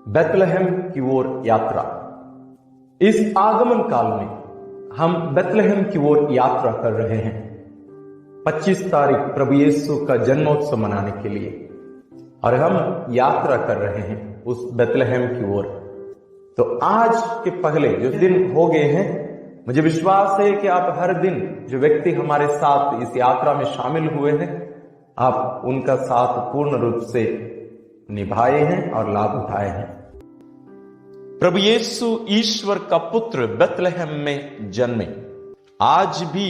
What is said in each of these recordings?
Bethlehem की ओर यात्रा। इस आगमन काल में हम बेथलेहम की ओर यात्रा कर रहे हैं 25 तारीख प्रभु यीशु का जन्मोत्सव मनाने के लिए, और हम यात्रा कर रहे हैं उस बेथलेहम की ओर। तो आज के पहले जो दिन हो गए हैं, मुझे विश्वास है कि आप हर दिन जो व्यक्ति हमारे साथ इस यात्रा में शामिल हुए हैं, आप उनका साथ पूर्ण रूप से निभाए हैं और लाभ उठाए हैं। प्रभु यीशु ईश्वर का पुत्र बेथलेहम में जन्मे। आज भी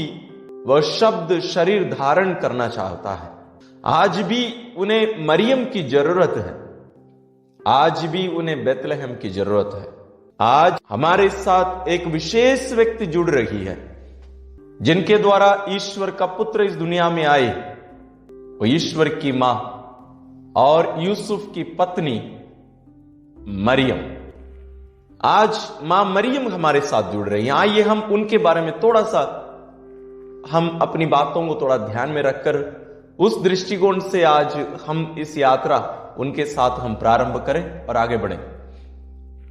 वह शब्द शरीर धारण करना चाहता है। आज भी उन्हें मरियम की जरूरत है। आज भी उन्हें बेथलेहम की जरूरत है। आज हमारे साथ एक विशेष व्यक्ति जुड़ रही है, जिनके द्वारा ईश्वर का पुत्र इस दुनिया में आए। वो ईश्वर की मां और यूसुफ की पत्नी मरियम। आज मां मरियम हमारे साथ जुड़ रही हैं। आइए हम उनके बारे में थोड़ा सा हम अपनी बातों को थोड़ा ध्यान में रखकर उस दृष्टिकोण से आज हम इस यात्रा उनके साथ हम प्रारंभ करें और आगे बढ़ें।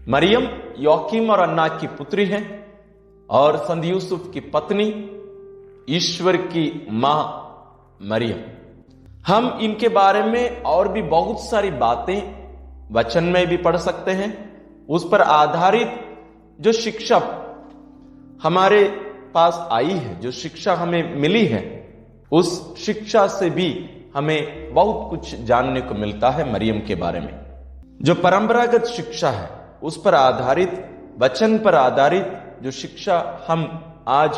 मरियम योकीम और अन्ना की पुत्री हैं और संत यूसुफ की पत्नी, ईश्वर की मां मरियम। हम इनके बारे में और भी बहुत सारी बातें वचन में भी पढ़ सकते हैं। उस पर आधारित जो शिक्षा हमारे पास आई है, जो शिक्षा हमें मिली है, उस शिक्षा से भी हमें बहुत कुछ जानने को मिलता है मरियम के बारे में। जो परंपरागत शिक्षा है, उस पर आधारित, वचन पर आधारित जो शिक्षा हम आज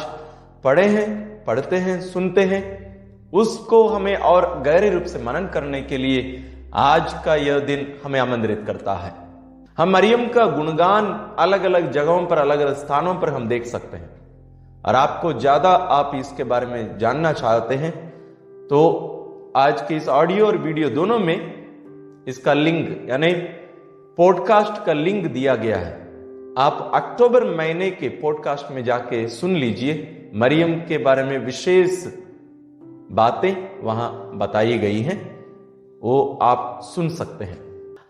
पढ़ते हैं, सुनते हैं, उसको हमें और गहरे रूप से मनन करने के लिए आज का यह दिन हमें आमंत्रित करता है। हम मरियम का गुणगान अलग अलग जगहों पर, अलग अलग स्थानों पर हम देख सकते हैं। और आपको ज्यादा आप इसके बारे में जानना चाहते हैं तो आज के इस ऑडियो और वीडियो दोनों में इसका लिंक यानी पॉडकास्ट का लिंक दिया गया है। आप अक्टूबर महीने के पॉडकास्ट में जाके सुन लीजिए। मरियम के बारे में विशेष बातें वहां बताई गई हैं, वो आप सुन सकते हैं।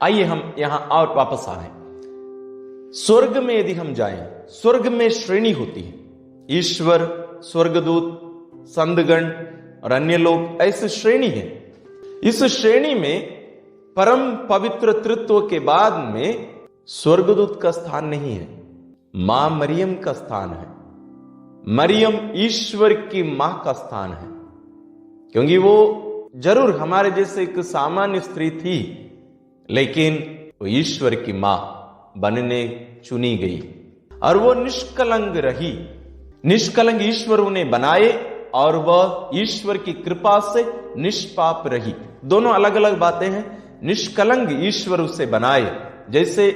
आइए हम यहां और वापस आ रहे हैं। स्वर्ग में यदि हम जाएं, स्वर्ग में श्रेणी होती है। ईश्वर, स्वर्गदूत, संतगण और अन्य लोग, ऐसी श्रेणी है। इस श्रेणी में परम पवित्र तृत्व के बाद में स्वर्गदूत का स्थान नहीं है, मां मरियम का स्थान है। मरियम ईश्वर की मां का स्थान है, क्योंकि वो जरूर हमारे जैसे एक सामान्य स्त्री थी, लेकिन वो ईश्वर की मां बनने चुनी गई और वो निष्कलंक रही। निष्कलंक ईश्वर उन्हें बनाए और वह ईश्वर की कृपा से निष्पाप रही। दोनों अलग अलग बातें हैं। निष्कलंक ईश्वर उसे बनाए, जैसे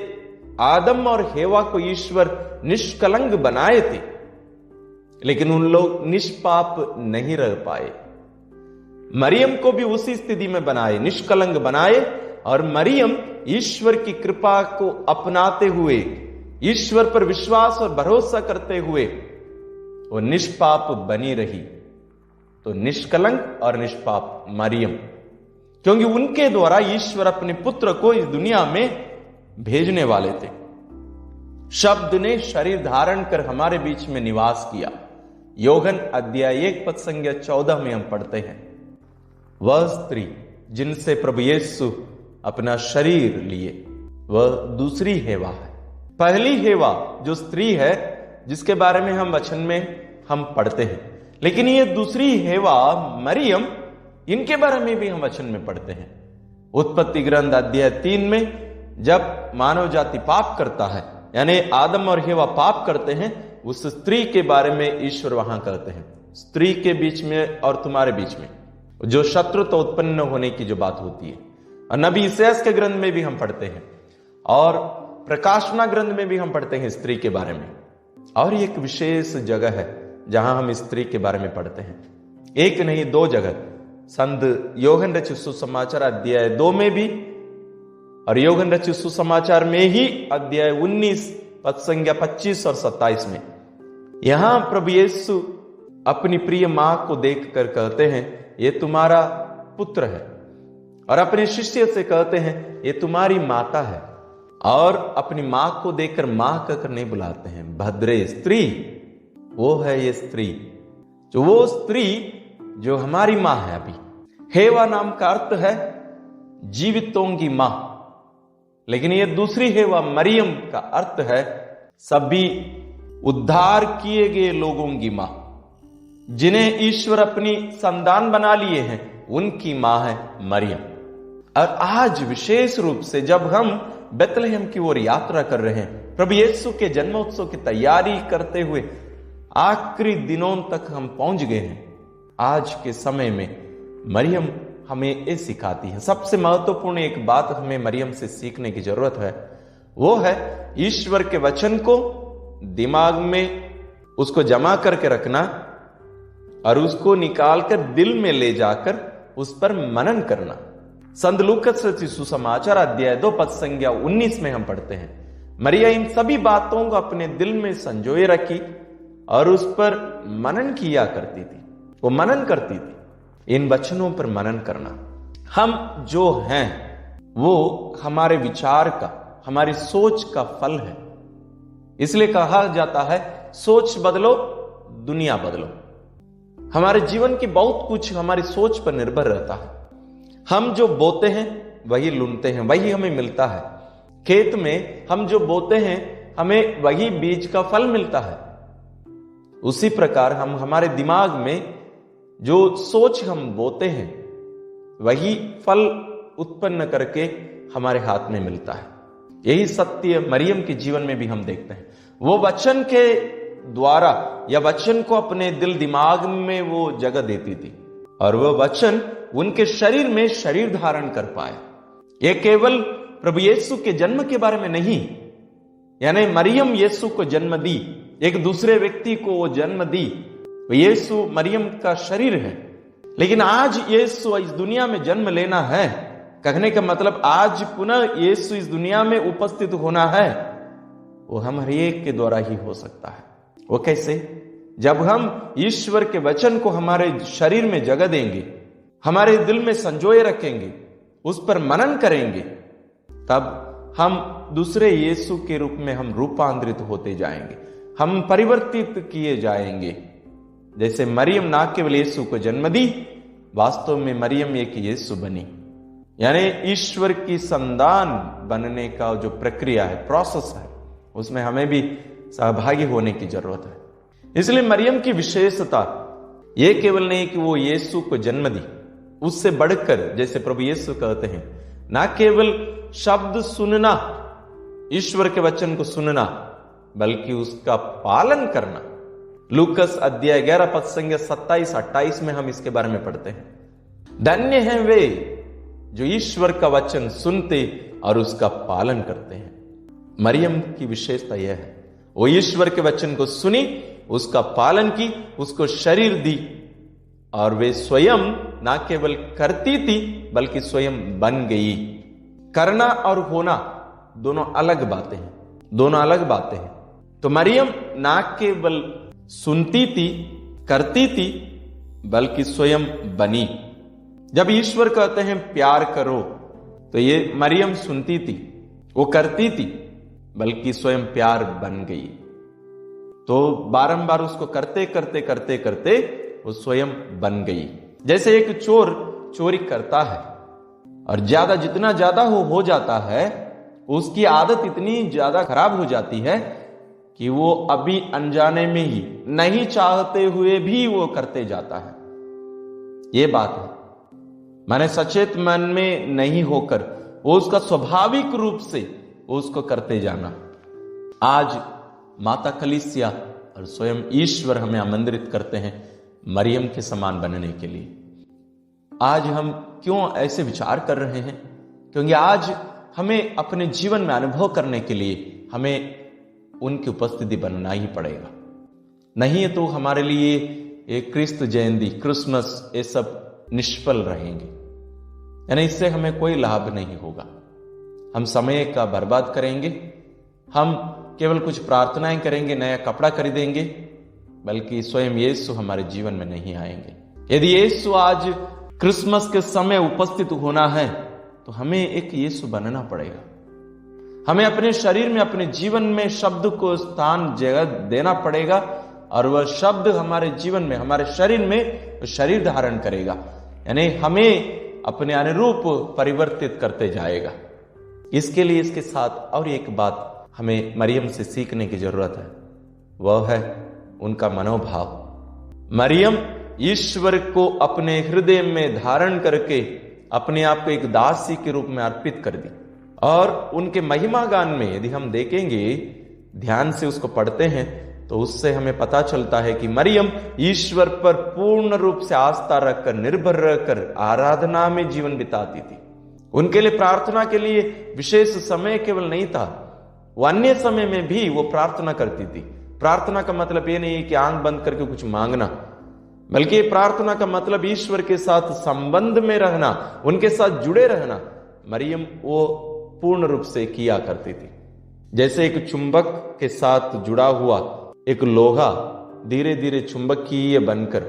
आदम और हेवा को ईश्वर निष्कलंक बनाए थे, लेकिन उन लोग निष्पाप नहीं रह पाए। मरियम को भी उसी स्थिति में बनाए, निष्कलंक बनाए, और मरियम ईश्वर की कृपा को अपनाते हुए, ईश्वर पर विश्वास और भरोसा करते हुए वो निष्पाप बनी रही। तो निष्कलंक और निष्पाप मरियम, क्योंकि उनके द्वारा ईश्वर अपने पुत्र को इस दुनिया में भेजने वाले थे। शब्द ने शरीर धारण कर हमारे बीच में निवास किया। योहन अध्याय 1 पद संख्या 14 में हम पढ़ते हैं, वह स्त्री जिनसे प्रभु यीशु अपना शरीर लिए, वह दूसरी हेवा है। पहली हेवा जो स्त्री है, जिसके बारे में हम वचन में हम पढ़ते हैं, लेकिन ये दूसरी हेवा मरियम, इनके बारे में भी हम वचन में पढ़ते हैं। उत्पत्ति ग्रंथ अध्याय 3 में जब मानव जाति पाप करता है, यानी आदम और हेवा पाप करते हैं, उस स्त्री के बारे में ईश्वर वहां करते हैं। स्त्री के बीच में और तुम्हारे बीच में जो शत्रुता उत्पन्न होने की जो बात होती है। और नबी इसायाह के ग्रंथ में भी हम पढ़ते हैं, और प्रकाशना ग्रंथ में भी हम पढ़ते हैं स्त्री के बारे में। और एक विशेष जगह है जहां हम स्त्री के बारे में पढ़ते हैं, एक नहीं दो जगह। संत योहन रचित सुसमाचार अध्याय 2 में भी, और योहन रचित सुसमाचार में ही अध्याय 19 पद संख्या 25 और 27 में। यहां प्रभु यीशु अपनी प्रिय मां को देखकर कहते हैं, ये तुम्हारा पुत्र है, और अपने शिष्य से कहते हैं, ये तुम्हारी माता है। और अपनी मां को देखकर मां कहकर नहीं बुलाते हैं, भद्रे स्त्री, वो है ये स्त्री, जो वो स्त्री जो हमारी मां है। अभी हेवा नाम का अर्थ है जीवितों की मां, लेकिन ये दूसरी हेवा मरियम का अर्थ है सभी उद्धार किए गए लोगों की मां, जिन्हें ईश्वर अपनी संतान बना लिए हैं, उनकी मां है मरियम। और आज विशेष रूप से जब हम बेथलेहम की ओर यात्रा कर रहे हैं, प्रभु यीशु के जन्मोत्सव की तैयारी करते हुए आखिरी दिनों तक हम पहुंच गए हैं, आज के समय में मरियम हमें ये सिखाती है। सबसे महत्वपूर्ण एक बात हमें मरियम से सीखने की जरूरत है, वो है ईश्वर के वचन को दिमाग में उसको जमा करके रखना और उसको निकालकर दिल में ले जाकर उस पर मनन करना। संत लूकास रचित सुसमाचार अध्याय 2 पद संज्ञा 19 में हम पढ़ते हैं, मरिया इन सभी बातों को अपने दिल में संजोए रखी और उस पर मनन किया करती थी। वो मनन करती थी। इन वचनों पर मनन करना, हम जो हैं वो हमारे विचार का, हमारी सोच का फल है। इसलिए कहा जाता है सोच बदलो दुनिया बदलो। हमारे जीवन की बहुत कुछ हमारी सोच पर निर्भर रहता है। हम जो बोते हैं वही लुनते हैं, वही हमें मिलता है। खेत में हम जो बोते हैं हमें वही बीज का फल मिलता है। उसी प्रकार हम हमारे दिमाग में जो सोच हम बोते हैं वही फल उत्पन्न करके हमारे हाथ में मिलता है। यही सत्य मरियम के जीवन में भी हम देखते हैं। वो वचन के द्वारा या वचन को अपने दिल दिमाग में वो जगह देती थी और वह वचन उनके शरीर में शरीर धारण कर पाए। यह केवल प्रभु यीशु के जन्म के बारे में नहीं, यानी मरियम यीशु को जन्म दी, एक दूसरे व्यक्ति को वो जन्म दी, यीशु मरियम का शरीर है। लेकिन आज यीशु इस दुनिया में जन्म लेना है, कहने का मतलब आज पुनः यीशु इस दुनिया में उपस्थित होना है, वो हम हर एक के द्वारा ही हो सकता है। वो कैसे? जब हम ईश्वर के वचन को हमारे शरीर में जगह देंगे, हमारे दिल में संजोए रखेंगे, उस पर मनन करेंगे, तब हम दूसरे यीशु के रूप में हम रूपांतरित होते जाएंगे, हम परिवर्तित किए जाएंगे। जैसे मरियम ना केवल यीशु को जन्म दी, वास्तव में मरियम एक यीशु बनी। यानी ईश्वर की संतान बनने का जो प्रक्रिया है, प्रोसेस है, उसमें हमें भी सहभागी होने की जरूरत है। इसलिए मरियम की विशेषता ये केवल नहीं कि वो यीशु को जन्म दी, उससे बढ़कर जैसे प्रभु यीशु कहते हैं, ना केवल शब्द सुनना, ईश्वर के वचन को सुनना, बल्कि उसका पालन करना। लूकास अध्याय 11 पद संज्ञा 27-28 में हम इसके बारे में पढ़ते हैं, धन्य हैं वे जो ईश्वर का वचन सुनते और उसका पालन करते हैं। मरियम की विशेषता यह है, वो ईश्वर के वचन को सुनी, उसका पालन की, उसको शरीर दी और वे स्वयं ना केवल करती थी बल्कि स्वयं बन गई। करना और होना दोनों अलग बातें हैं, दोनों अलग बातें हैं। तो मरियम ना केवल सुनती थी, करती थी, बल्कि स्वयं बनी। जब ईश्वर कहते हैं प्यार करो, तो ये मरियम सुनती थी, वो करती थी, बल्कि स्वयं प्यार बन गई। तो बारंबार उसको करते करते करते करते वो स्वयं बन गई। जैसे एक चोर चोरी करता है और जितना ज्यादा हो जाता है, उसकी आदत इतनी ज्यादा खराब हो जाती है कि वो अभी अनजाने में ही, नहीं चाहते हुए भी वो करते जाता है। ये बात है, माने सचेत मन में नहीं होकर वो उसका स्वाभाविक रूप से वो उसको करते जाना। आज माता कलीसिया और स्वयं ईश्वर हमें आमंत्रित करते हैं मरियम के समान बनने के लिए। आज हम क्यों ऐसे विचार कर रहे हैं? क्योंकि आज हमें अपने जीवन में अनुभव करने के लिए हमें उनकी उपस्थिति बनना ही पड़ेगा। नहीं तो हमारे लिए ये क्रिस्त जयंती, क्रिसमस, ये सब निष्फल रहेंगे, यानी इससे हमें कोई लाभ नहीं होगा। हम समय का बर्बाद करेंगे, हम केवल कुछ प्रार्थनाएं करेंगे, नया कपड़ा खरीदेंगे, बल्कि स्वयं यीशु हमारे जीवन में नहीं आएंगे। यदि यीशु आज क्रिसमस के समय उपस्थित होना है तो हमें एक यीशु बनना पड़ेगा। हमें अपने शरीर में, अपने जीवन में शब्द को स्थान, जगह देना पड़ेगा और वह शब्द हमारे जीवन में, हमारे शरीर में शरीर धारण करेगा, यानी हमें अपने अनुरूप परिवर्तित करते जाएगा। इसके लिए इसके साथ और एक बात हमें मरियम से सीखने की जरूरत है, वह है उनका मनोभाव। मरियम ईश्वर को अपने हृदय में धारण करके अपने आप को एक दासी के रूप में अर्पित कर दी। और उनके महिमा गान में यदि हम देखेंगे, ध्यान से उसको पढ़ते हैं, तो उससे हमें पता चलता है कि मरियम ईश्वर पर पूर्ण रूप से आस्था रखकर, निर्भर रहकर आराधना में जीवन बिताती थी। उनके लिए प्रार्थना के लिए विशेष समय केवल नहीं था, वो अन्य समय में भी वो प्रार्थना करती थी। प्रार्थना का मतलब ये नहीं है कि आंख बंद करके कुछ मांगना, बल्कि प्रार्थना का मतलब ईश्वर के साथ संबंध में रहना, उनके साथ जुड़े रहना। मरियम वो पूर्ण रूप से किया करती थी। जैसे एक चुंबक के साथ जुड़ा हुआ एक लोहा धीरे धीरे चुंबकीय बनकर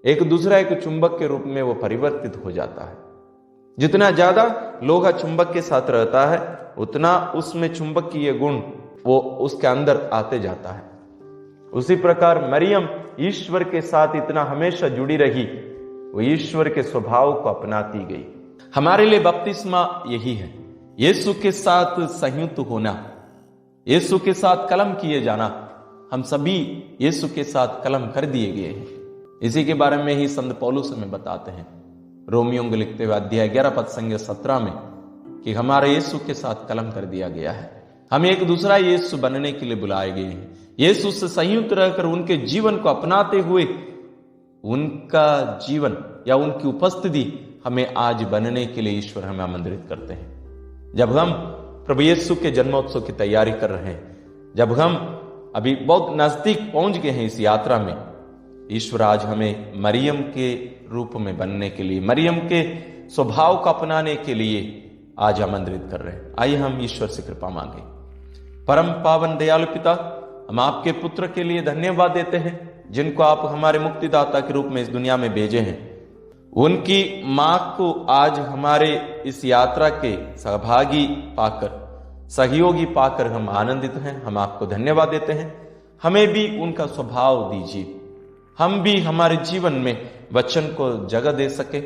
एक दूसरा एक चुंबक के रूप में वो परिवर्तित हो जाता है। जितना ज्यादा लोहा चुंबक के साथ रहता है, उतना उसमें चुंबकीय गुण वो उसके अंदर आते जाता है। उसी प्रकार मरियम ईश्वर के साथ इतना हमेशा जुड़ी रही, वो ईश्वर के स्वभाव को अपनाती गई। हमारे लिए बपतिस्मा यही है, यीशु के साथ संयुक्त होना, यीशु के साथ कलम किए जाना। हम सभी यीशु के साथ कलम कर दिए गए हैं। इसी के बारे में ही संत पौलुस हमें बताते हैं रोमियों को लिखते हुए अध्याय 11 पद संख्या 17 में कि हमारे यीशु के साथ कलम कर दिया गया है। हम एक दूसरा यीशु बनने के लिए बुलाए गए हैं। यीशु से संयुक्त रहकर उनके जीवन को अपनाते हुए उनका जीवन या उनकी उपस्थिति हमें आज बनने के लिए ईश्वर हमें आमंत्रित करते हैं। जब हम प्रभु यीशु के जन्मोत्सव की तैयारी कर रहे हैं, जब हम अभी बहुत नजदीक पहुंच गए हैं इस यात्रा में, ईश्वर आज हमें मरियम के रूप में बनने के लिए, मरियम के स्वभाव को अपनाने के लिए आज आमंत्रित कर रहे हैं। आइए हम ईश्वर से कृपा मांगे। परम पावन दयालु पिता, हम आपके पुत्र के लिए धन्यवाद देते हैं जिनको आप हमारे मुक्तिदाता के रूप में इस दुनिया में भेजे हैं। उनकी मां को आज हमारे इस यात्रा के सहभागी पाकर, सहयोगी पाकर हम आनंदित हैं। हम आपको धन्यवाद देते हैं। हमें भी उनका स्वभाव दीजिए, हम भी हमारे जीवन में वचन को जगह दे सके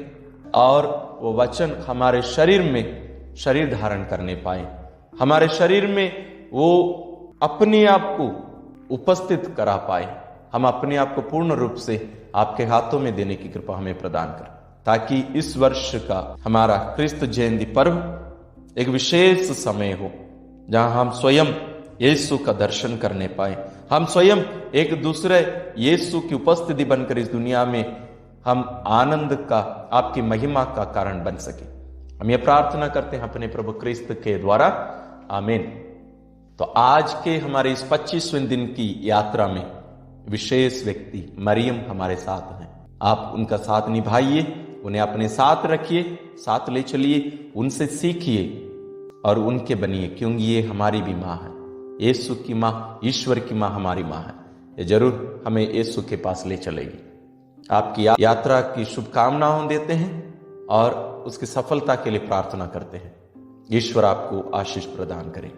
और वो वचन हमारे शरीर में शरीर धारण करने पाए, हमारे शरीर में वो अपने आप को उपस्थित करा पाए। हम अपने आप को पूर्ण रूप से आपके हाथों में देने की कृपा हमें प्रदान कर, ताकि इस वर्ष का हमारा क्रिस्त जयंती पर्व एक विशेष समय हो जहां हम स्वयं यीशु का दर्शन करने पाए, हम स्वयं एक दूसरे यीशु की उपस्थिति बनकर इस दुनिया में हम आनंद का, आपकी महिमा का कारण बन सके। हम ये प्रार्थना करते हैं अपने प्रभु क्रिस्त के द्वारा, आमीन। तो आज के हमारे इस 25वें दिन की यात्रा में विशेष व्यक्ति मरियम हमारे साथ हैं। आप उनका साथ निभाइए, उन्हें अपने साथ रखिए, साथ ले चलिए, उनसे सीखिए और उनके बनिए, क्योंकि ये हमारी भी माँ है। यीशु की माँ, ईश्वर की माँ हमारी माँ है। ये जरूर हमें यीशु के पास ले चलेगी। आपकी यात्रा की शुभकामनाएं देते हैं और उसकी सफलता के लिए प्रार्थना करते हैं। ईश्वर आपको आशीष प्रदान करे।